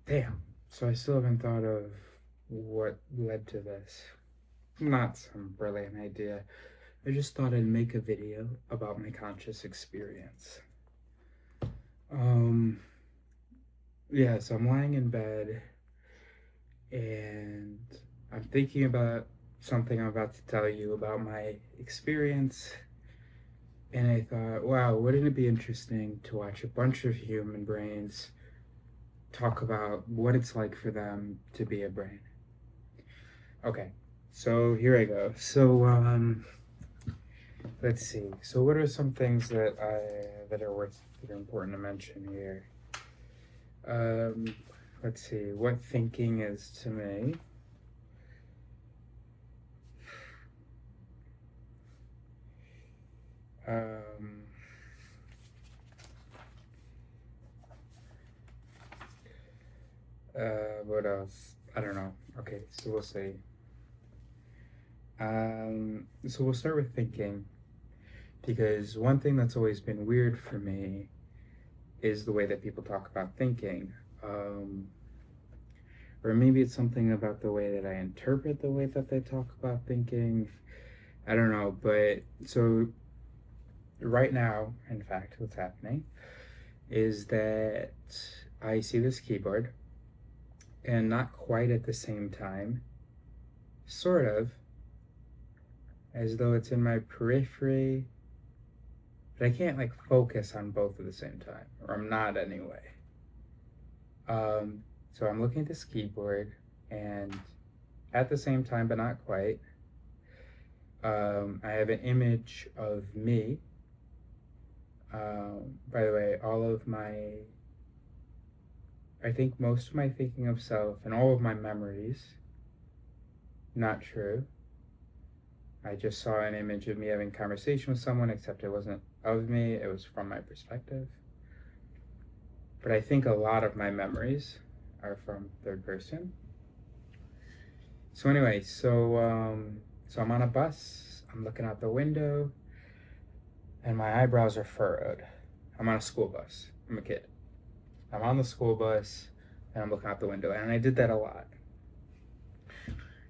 Damn. So I still haven't thought of what led to this. Not some brilliant idea. I just thought I'd make a video about my conscious experience. Um, yeah, so I'm lying in bed and I'm thinking about something I'm about to tell you about my experience. And I thought, wow, wouldn't it be interesting to watch a bunch of human brains talk about what it's like for them to be a brain? Okay, so here I go. Let's see. So, what are some things that are important to mention here? Um, let's see. What thinking is to me. Um, what else? I don't know. Okay, so we'll see. So we'll start with thinking because one thing that's always been weird for me is the way that people talk about thinking. Um, or maybe it's something about the way that I interpret the way that they talk about thinking. I don't know, but so right now, in fact, what's happening is that I see this keyboard and not quite at the same time, sort of, as though it's in my periphery, but I can't like focus on both at the same time, or I'm not anyway. So I'm looking at this keyboard and at the same time, but not quite, I have an image of me. By the way, I think most of my thinking of self and all of my memories, not true. I just saw an image of me having conversation with someone, except it wasn't of me, it was from my perspective. But I think a lot of my memories are from third person. So anyway, so I'm on a bus, I'm looking out the window, and my eyebrows are furrowed. I'm on a school bus. I'm a kid. I'm on the school bus and I'm looking out the window, and I did that a lot.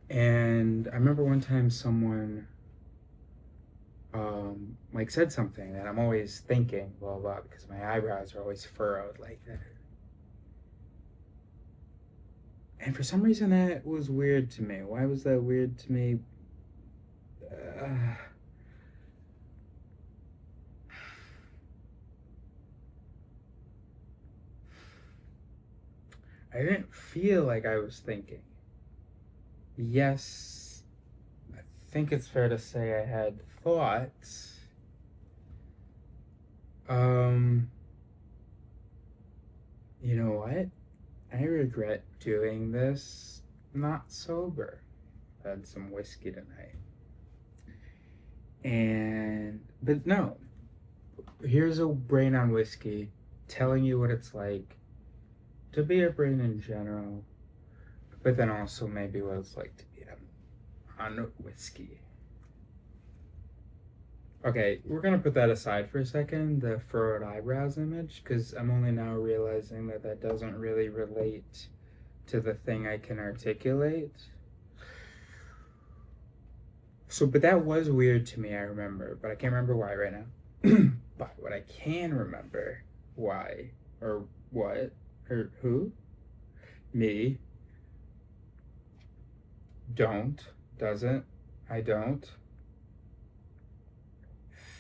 And I remember one time someone like said something that I'm always thinking, blah blah, because my eyebrows are always furrowed like that. And for some reason that was weird to me. Why was that weird to me? Uh, I didn't feel like I was thinking. Yes, I think it's fair to say I had thoughts. Um, you know what? I regret doing this not sober. I had some whiskey tonight. But no, here's a brain on whiskey telling you what it's like to be a brain in general, but then also maybe what it's like to be on whiskey. Okay, we're gonna put that aside for a second, the furrowed eyebrows image, because I'm only now realizing that that doesn't really relate to the thing I can articulate. So, but that was weird to me, I remember, but I can't remember why right now. But what I can remember why, or what, or who, me, don't, doesn't, I don't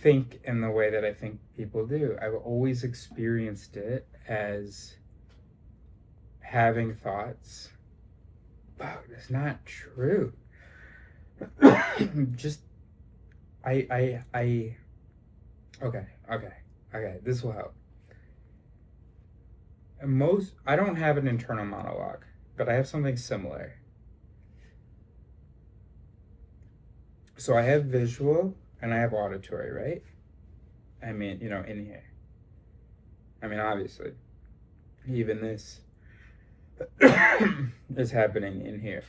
think in the way that I think people do. I've always experienced it as having thoughts, but it's not true. Just, okay, okay, okay, this will help. I don't have an internal monologue, but I have something similar. So I have visual and I have auditory, right? I mean, in here. I mean, obviously, even this is happening in here.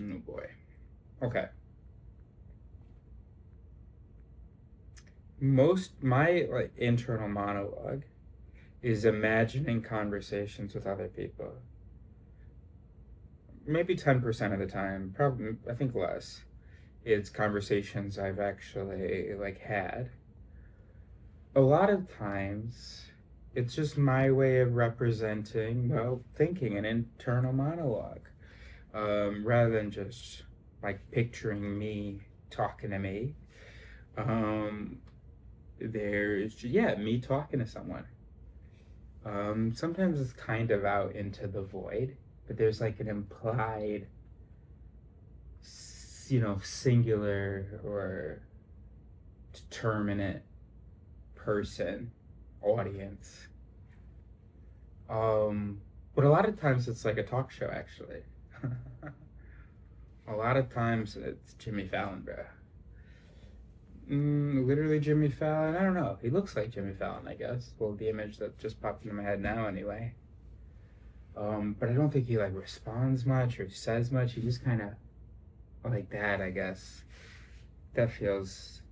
Oh boy. Okay. most my like internal monologue is imagining conversations with other people. Maybe 10% of the time, probably I think less. It's conversations I've actually like had. A lot of times it's just my way of representing, well, thinking an internal monologue, rather than just like picturing me talking to me. Um, there's, yeah, me talking to someone. Sometimes it's kind of out into the void, but there's like an implied, singular or determinate person, audience. But a lot of times it's like a talk show, actually. A lot of times it's Jimmy Fallon, bro. Literally Jimmy Fallon. I don't know. He looks like Jimmy Fallon, I guess. Well, the image that just popped into my head now, anyway. But I don't think he like responds much or says much. He just kind of like that, I guess. That feels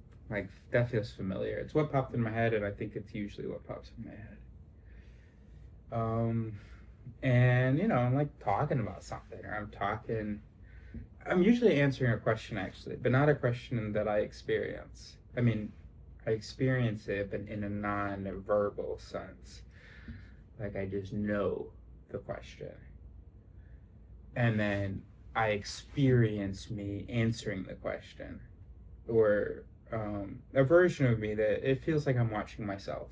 that feels familiar. It's what popped in my head, and I think it's usually what pops in my head. Um, and I'm like talking about something, or I'm usually answering a question actually, but not a question that I experience. I mean, I experience it, but in a non-verbal sense. Like I just know the question, and then I experience me answering the question, or a version of me that it feels like I'm watching myself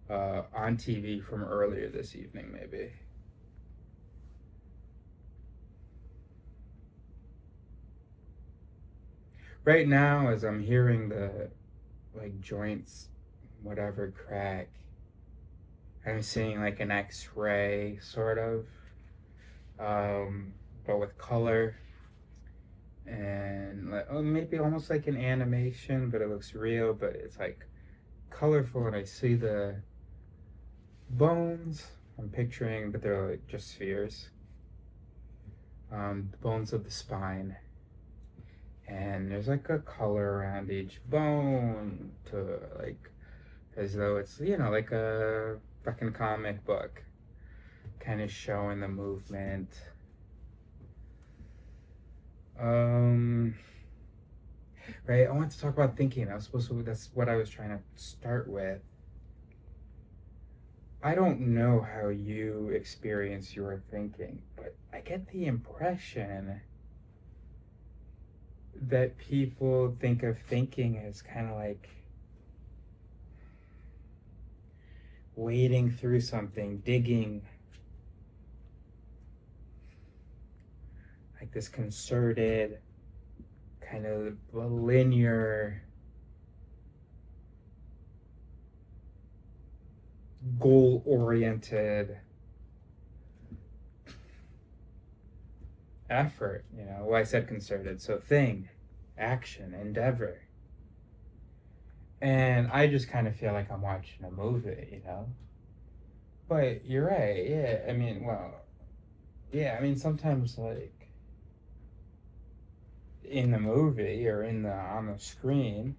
on TV from earlier this evening, maybe. Right now, as I'm hearing the like joints, whatever crack, I'm seeing like an X-ray sort of, um, but with color and like, oh, maybe almost like an animation, but it looks real, but it's like colorful, and I see the bones. I'm picturing, but they're like just spheres. The bones of the spine, and there's like a color around each bone to like as though it's like a fucking comic book, kind of showing the movement. Um, right. I want to talk about thinking. I was supposed to. That's what I was trying to start with. I don't know how you experience your thinking, but I get the impression that people think of thinking as kind of like wading through something, digging, like this concerted, kind of linear, goal oriented effort. Well, I said concerted, so thing, action, endeavor. And I just kind of feel like I'm watching a movie. But you're right, yeah. I mean, well, yeah, I mean, sometimes, like, in the movie or on the screen,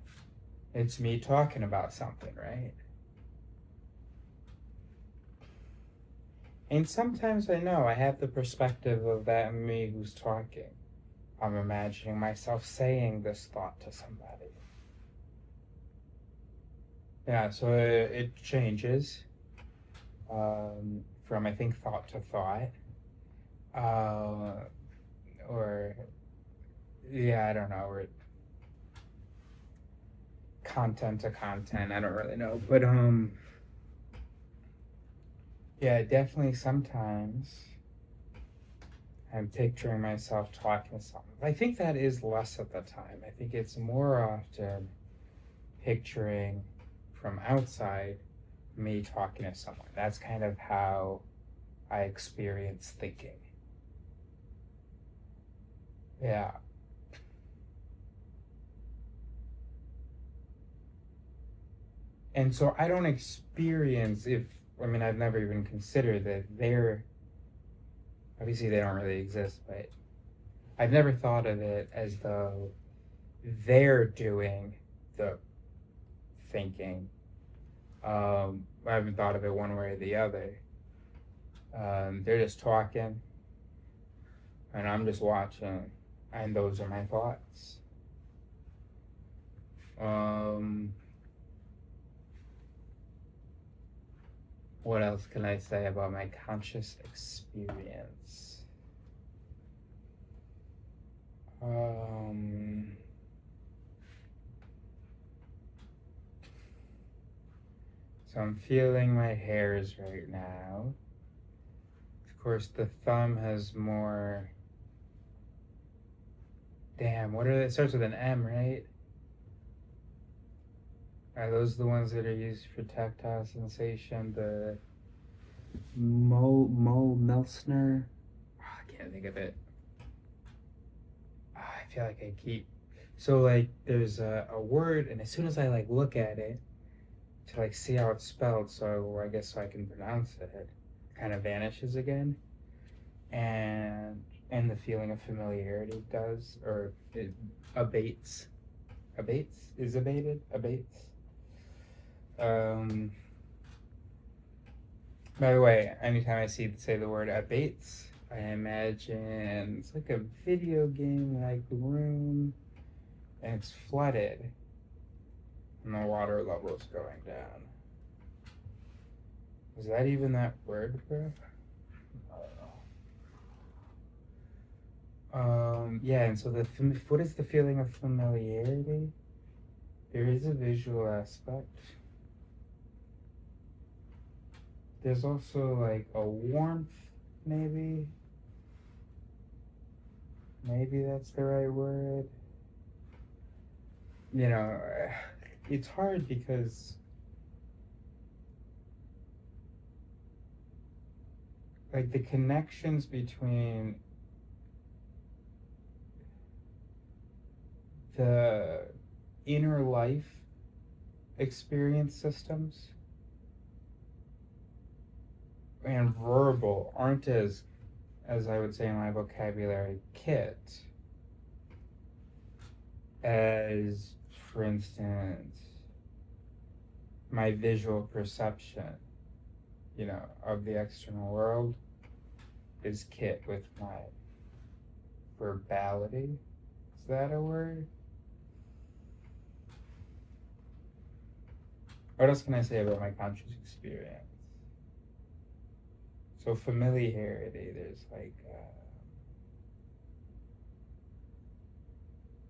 it's me talking about something, right? And sometimes I know I have the perspective of that me who's talking. I'm imagining myself saying this thought to somebody. Yeah, so it changes from, I think, thought to thought. Or, yeah, I don't know, or content to content. I don't really know. But, yeah, definitely sometimes I'm picturing myself talking to someone. I think that is less of the time. I think it's more often picturing from outside me talking to someone. That's kind of how I experience thinking. Yeah. And so I don't experience I mean, I've never even considered that obviously they don't really exist, but I've never thought of it as though they're doing the thinking. I haven't thought of it one way or the other. They're just talking, and I'm just watching, and those are my thoughts. What else can I say about my conscious experience? So I'm feeling my hairs right now. Of course, the thumb has more. Damn, what are they? It starts with an M, right? Are those the ones that are used for tactile sensation? The Melsner? Oh, I can't think of it. Oh, I feel like I keep. So like, there's a word, and as soon as I like look at it to like see how it's spelled, so I guess so I can pronounce it, it kind of vanishes again, and the feeling of familiarity does, or it abates. Abates is abated. Abates. By the way, anytime I say the word abates, I imagine it's like a video game like room, and it's flooded, and the water level is going down. Is that even that word, bro? Yeah, and so what is the feeling of familiarity? There is a visual aspect. There's also like a warmth, maybe. Maybe that's the right word. You know, it's hard because like the connections between the inner life experience systems and verbal aren't as I would say in my vocabulary, kit, as, for instance, my visual perception, you know, of the external world is kit with my verbality. Is that a word? What else can I say about my conscious experience? So familiarity, there's like,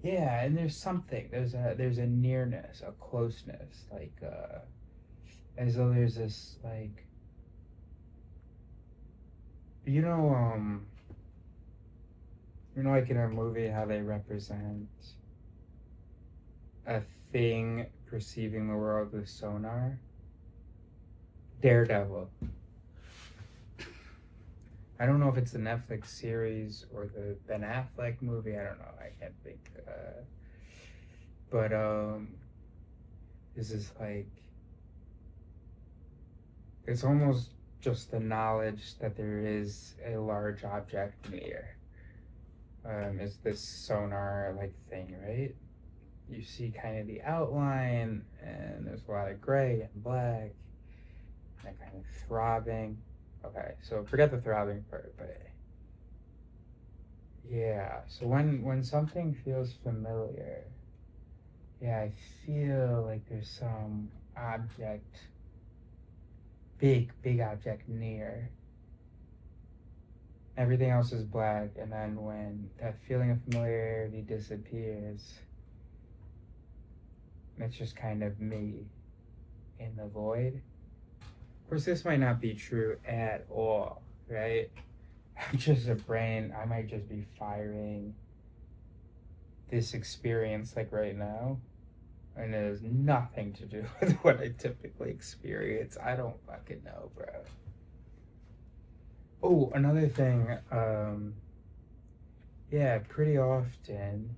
yeah, and there's something. There's a nearness, a closeness, like as though there's this like, you know, like in a movie how they represent a thing perceiving the world with sonar. Daredevil. I don't know if it's the Netflix series or the Ben Affleck movie. I don't know. I can't think. But this is like, it's almost just the knowledge that there is a large object near. Is this sonar like thing, right? You see kind of the outline, and there's a lot of gray and black, and kind of throbbing. Okay, so forget the throbbing part, but yeah, so when something feels familiar, yeah, I feel like there's some object, big object near. Everything else is black, and then when that feeling of familiarity disappears, it's just kind of me in the void. Of course, this might not be true at all, right? I'm just a brain. I might just be firing this experience like right now, and it has nothing to do with what I typically experience. I don't fucking know, bro. Oh, another thing, yeah, pretty often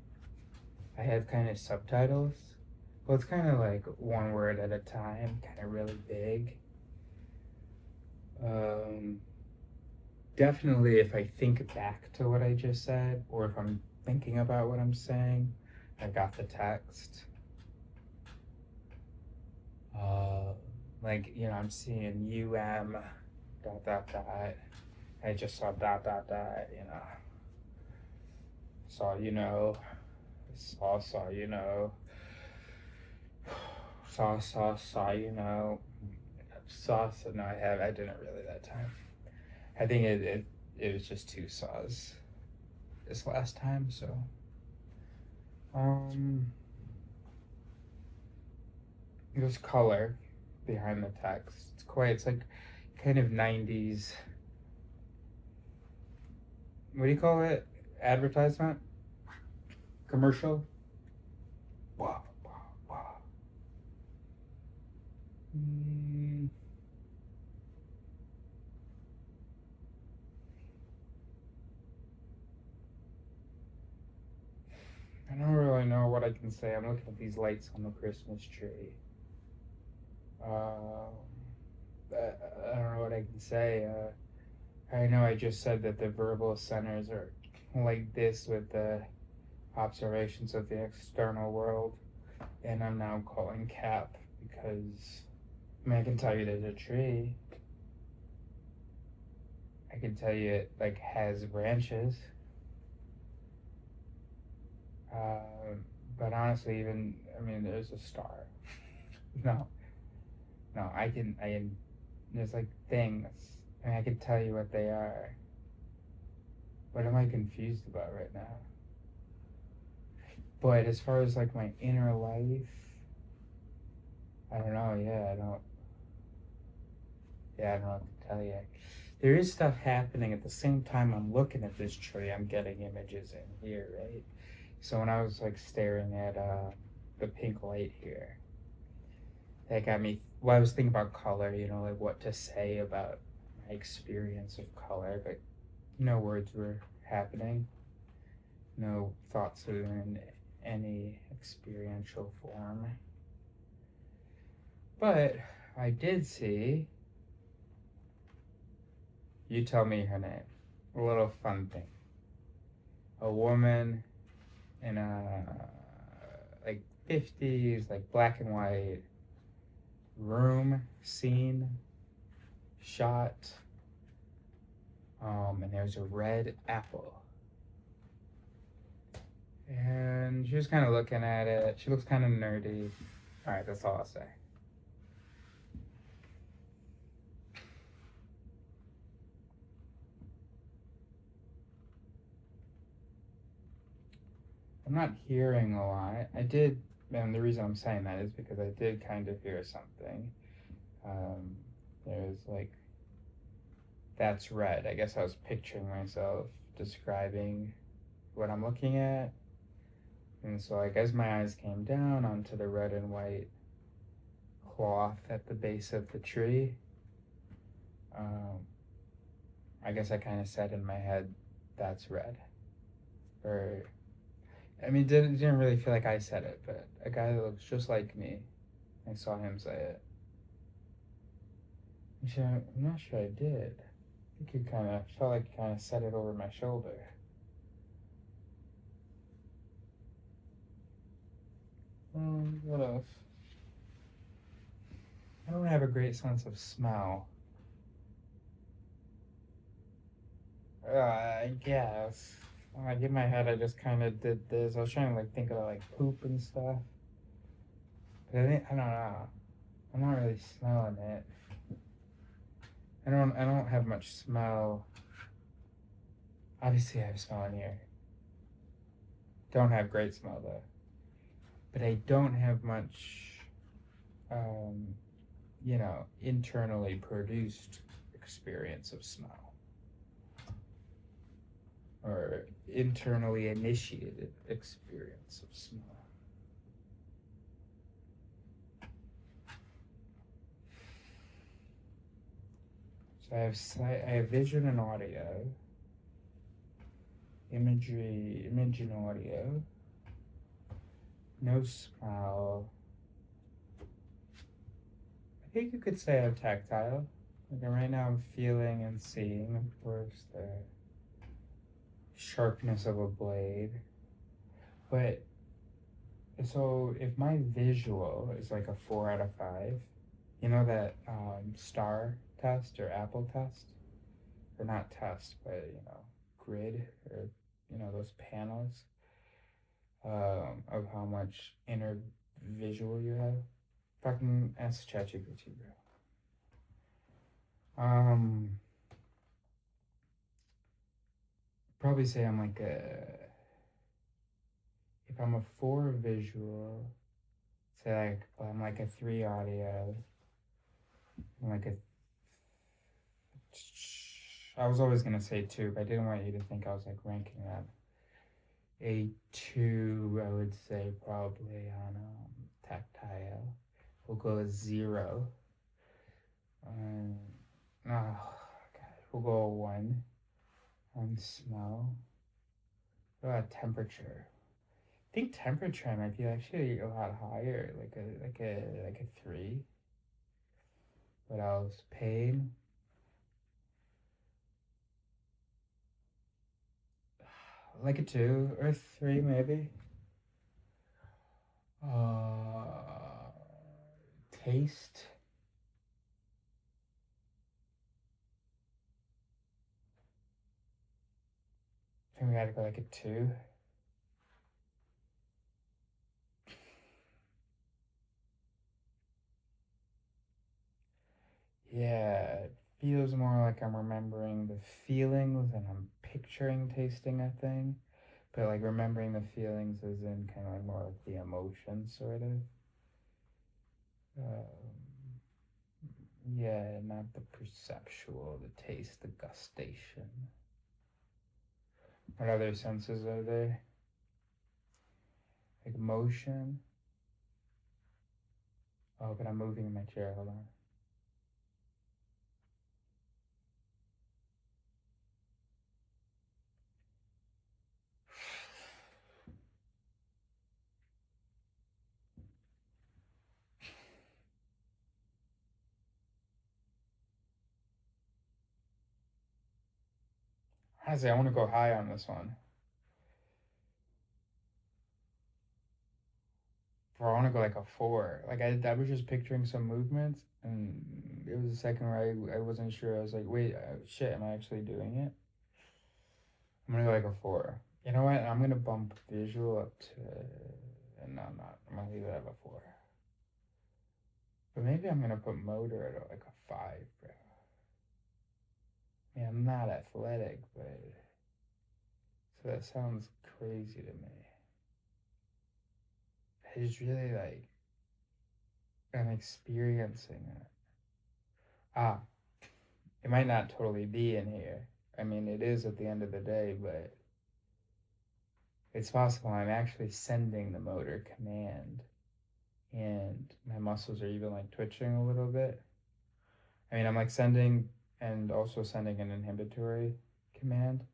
I have kind of subtitles. Well, it's kind of like one word at a time, kind of really big. Definitely if I think back to what I just said, or if I'm thinking about what I'm saying, I've got the text. Uh, like, I'm seeing dot dot dot. I just saw dot dot dot. Saw saw saw saw. So no, I didn't really that time. I think it was just two saws this last time. So um, there's color behind the text. It's like kind of 90s. What do you call it? Advertisement? Commercial? Wow, wow, wow. Mm, I don't really know what I can say. I'm looking at these lights on the Christmas tree. Uh, I don't know what I can say. I know I just said that the verbal centers are like this with the observations of the external world, and I'm now calling cap because I can tell you there's a tree. I can tell you it like has branches. Uh, but honestly, there's a star. No, no, I can. There's like things. I can tell you what they are. What am I confused about right now? But as far as like my inner life, I don't know. Yeah, I don't know what to tell you. There is stuff happening at the same time I'm looking at this tree. I'm getting images in here, right? So when I was like staring at the pink light here, that got me. Well, I was thinking about color, like what to say about my experience of color, but no words were happening. No thoughts were in any experiential form. But I did see. You tell me her name. A little fun thing. A woman in a like 50s, like black and white room scene shot. And there's a red apple. And she was kind of looking at it. She looks kind of nerdy. All right, that's all I'll say. I'm not hearing a lot. And the reason I'm saying that is because I did kind of hear something. There's like, that's red. I guess I was picturing myself describing what I'm looking at. And so, like, as my eyes came down onto the red and white cloth at the base of the tree, I guess I kind of said in my head, that's red. Or, didn't really feel like I said it, but a guy that looks just like me, I saw him say it. Actually, I'm not sure I did. I think you kind of felt like you kind of said it over my shoulder. What else? I don't have a great sense of smell. I guess. Like in my head, I just kind of did this. I was trying to like think of like poop and stuff, but I don't know. I'm not really smelling it. I don't have much smell. Obviously, I have smell in here. Don't have great smell though. But I don't have much, um, internally produced experience of smell or internally initiated experience of smell. So I have vision and audio, image and audio, no smell. I think you could say I'm tactile. Like right now I'm feeling and seeing, of course, the sharpness of a blade. But So if my visual is like a 4 out of 5, you know that star test or apple test, or not test, but grid, or those panels of how much inner visual you have. Fucking ask ChatGPT, bro. Probably say I'm like if I'm a 4 visual, say like I'm like a 3 audio, I'm like a. I was always gonna say 2, but I didn't want you to think I was like ranking that. A 2, I would say probably on tactile. We'll go a 0. Um, oh, God. We'll go a 1 on smell. What about temperature? I think temperature might be actually a lot higher, like a 3. What else? Pain. Like a 2 or 3 maybe. Uh, Taste. I think we gotta go like a 2. Yeah, it feels more like I'm remembering the feelings and I'm picturing tasting a thing. But like remembering the feelings is in kind of like more like the emotion sort of. Um, yeah, not the perceptual, the taste, the gustation. What other senses are there? Like motion. Oh, but I'm moving in my chair. Hold on. Honestly, I want to go high on this one. Or I want to go like a 4. Like I was just picturing some movements, and it was a second where I wasn't sure. I was like, wait, shit, am I actually doing it? I'm gonna go like a 4. You know what? I'm gonna bump visual up to, and no, I'm not. I'm gonna leave it at a 4. But maybe I'm gonna put motor at like a 5, bro. I mean, I'm not athletic, but so that sounds crazy to me. I just really like I'm experiencing it. Ah, it might not totally be in here. I mean, it is at the end of the day, but it's possible I'm actually sending the motor command and my muscles are even like twitching a little bit. I mean, I'm like sending and also sending an inhibitory command,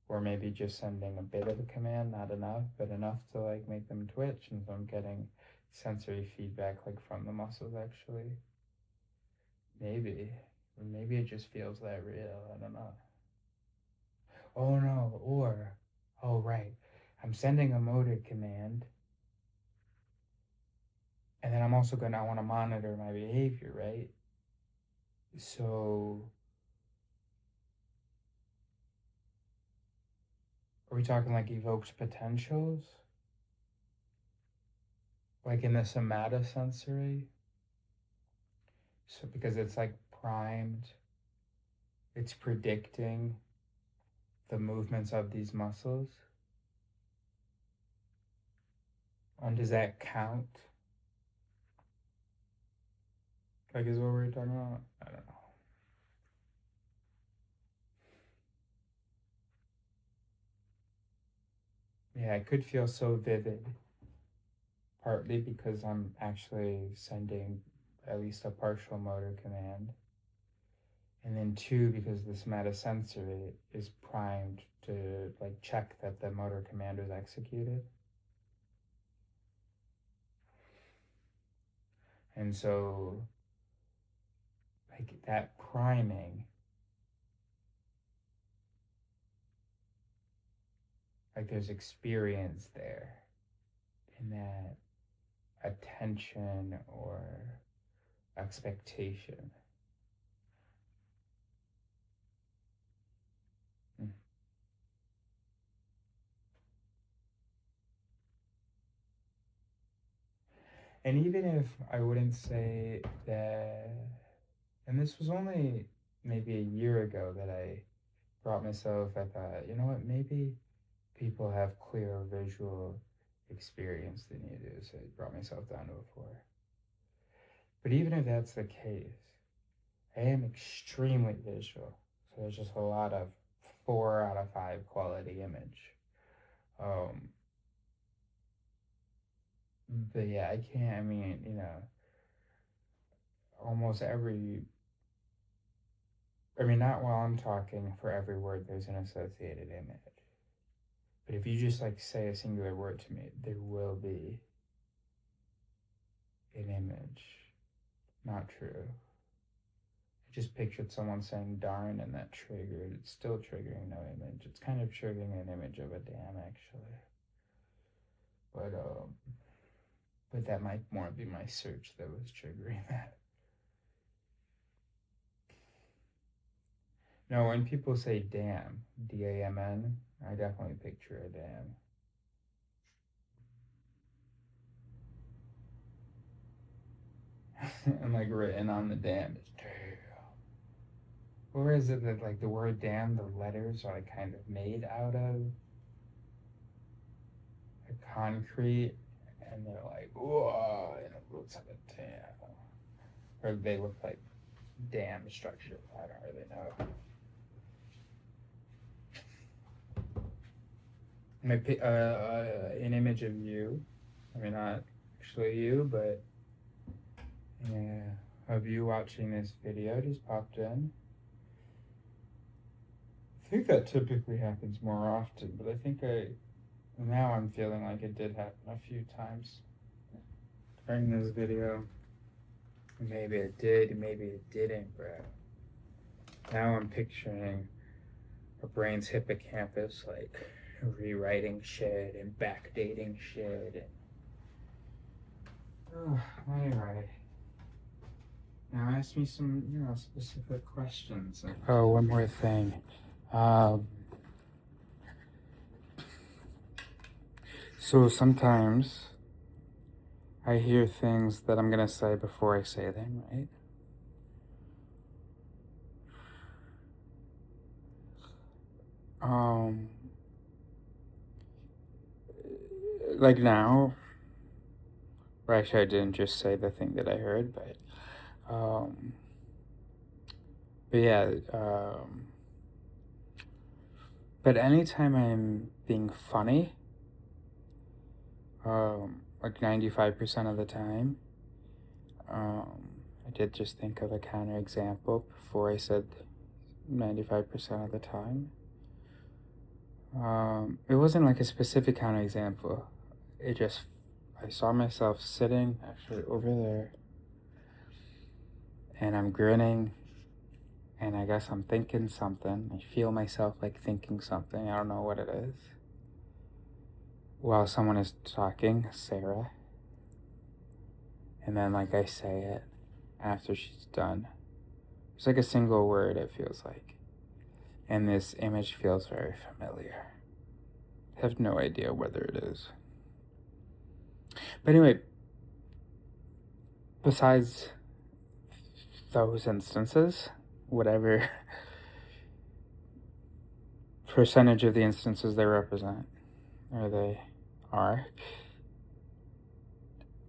or maybe just sending a bit of a command, not enough, but enough to like make them twitch. And so I'm getting sensory feedback like from the muscles actually. Maybe. Or maybe it just feels that real. I don't know. Oh no, or, oh right, I'm sending a motor command, and then I'm also gonna, I want to monitor my behavior, right? So, are we talking like evoked potentials? Like in the somatosensory? So, because it's like primed, it's predicting the movements of these muscles. And does that count? Like, is what we're talking about? I don't know. Yeah, it could feel so vivid, partly because I'm actually sending at least a partial motor command. And then 2, because the somatosensory is primed to like check that the motor command is executed. And so like that priming, like there's experience there. and that attention or expectation. Mm. And even if I wouldn't say that, and this was only maybe a year ago that I brought myself, I thought, you know what, maybe people have clearer visual experience than you do. So I brought myself down to a 4. But even if that's the case, I am extremely visual. So there's just a lot of 4 out of 5 quality image. Um, but yeah, I can't, I mean, almost every, I mean, not while I'm talking, for every word there's an associated image. But if you just like say a singular word to me, there will be an image. Not true. I just pictured someone saying darn and that triggered. It's still triggering no image. It's kind of triggering an image of a dam actually. But that might more be my search that was triggering that. No, when people say dam, D-A-M-N, I definitely picture a dam. And like written on the dam is damn. Or is it that like the word damn, the letters are like kind of made out of a concrete and they're like, whoa, and it looks like a dam. Or they look like dam structure. I don't really know. An image of you. I mean, not actually you, but yeah, of you watching this video just popped in. I think that typically happens more often, but I think now I'm feeling like it did happen a few times during this video. Maybe it did, maybe it didn't, bro. Now I'm picturing our brain's hippocampus like rewriting shit and backdating shit. Anyway. Now ask me some, specific questions. Oh, one more thing. So sometimes I hear things that I'm gonna say before I say them, right? Like now, or actually I didn't just say the thing that I heard, but yeah, but anytime I'm being funny, like 95% of the time, I did just think of a counterexample before I said 95% of the time. It wasn't like a specific counterexample. I saw myself sitting actually over there, and I'm grinning, and I guess I'm thinking something. I feel myself like thinking something. I don't know what it is. While someone is talking, Sarah, and then like I say it after she's done. It's like a single word, it feels like. And this image feels very familiar. I have no idea whether it is. But anyway, besides those instances, whatever percentage of the instances they represent, or they are,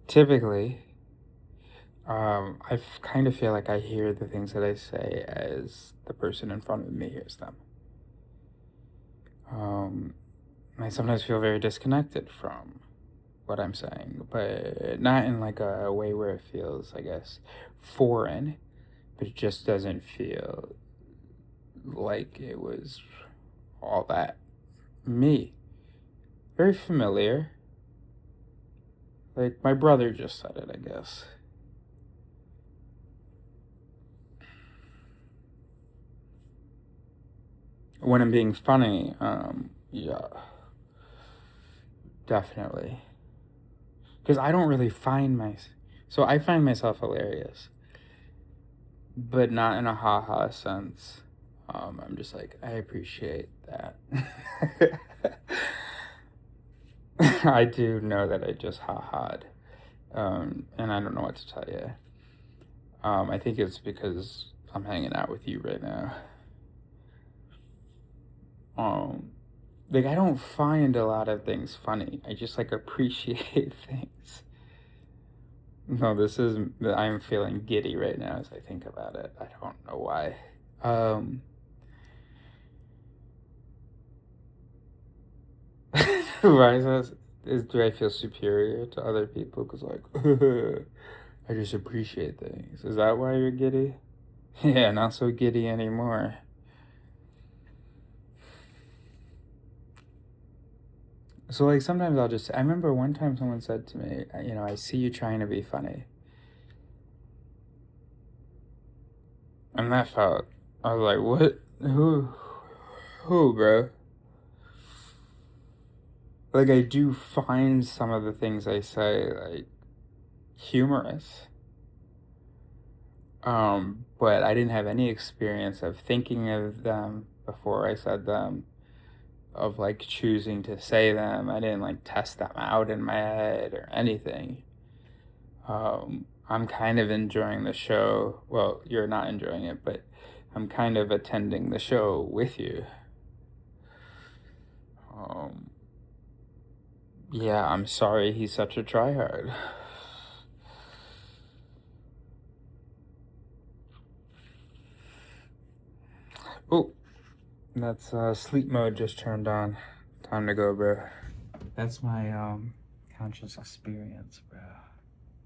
typically, I kind of feel like I hear the things that I say as the person in front of me hears them. I sometimes feel very disconnected from what I'm saying, but not in like a way where it feels, I guess, foreign, but it just doesn't feel like it was all that me. Very familiar. Like my brother just said it, I guess. When I'm being funny, yeah, definitely. because I don't really find so I find myself hilarious, but not in a ha-ha sense. I'm just like, I appreciate that. I do know that I just ha-ha'd, and I don't know what to tell you. I think it's because I'm hanging out with you right now. Like, I don't find a lot of things funny. I just, like, appreciate things. No, I'm feeling giddy right now as I think about it. I don't know why. Why do I feel superior to other people? Because, like, I just appreciate things. Is that why you're giddy? Yeah, not so giddy anymore. So, like, sometimes I remember one time someone said to me, I see you trying to be funny. And that felt, I was like, what? Who, bro? Like, I do find some of the things I say, like, humorous. But I didn't have any experience of thinking of them before I said them, of, like, choosing to say them. I didn't, like, test them out in my head or anything. I'm kind of enjoying the show. Well, you're not enjoying it, but I'm kind of attending the show with you. Yeah, I'm sorry he's such a tryhard. Oh, that's sleep mode just turned on. Time to go, bro. That's my conscious experience, bro.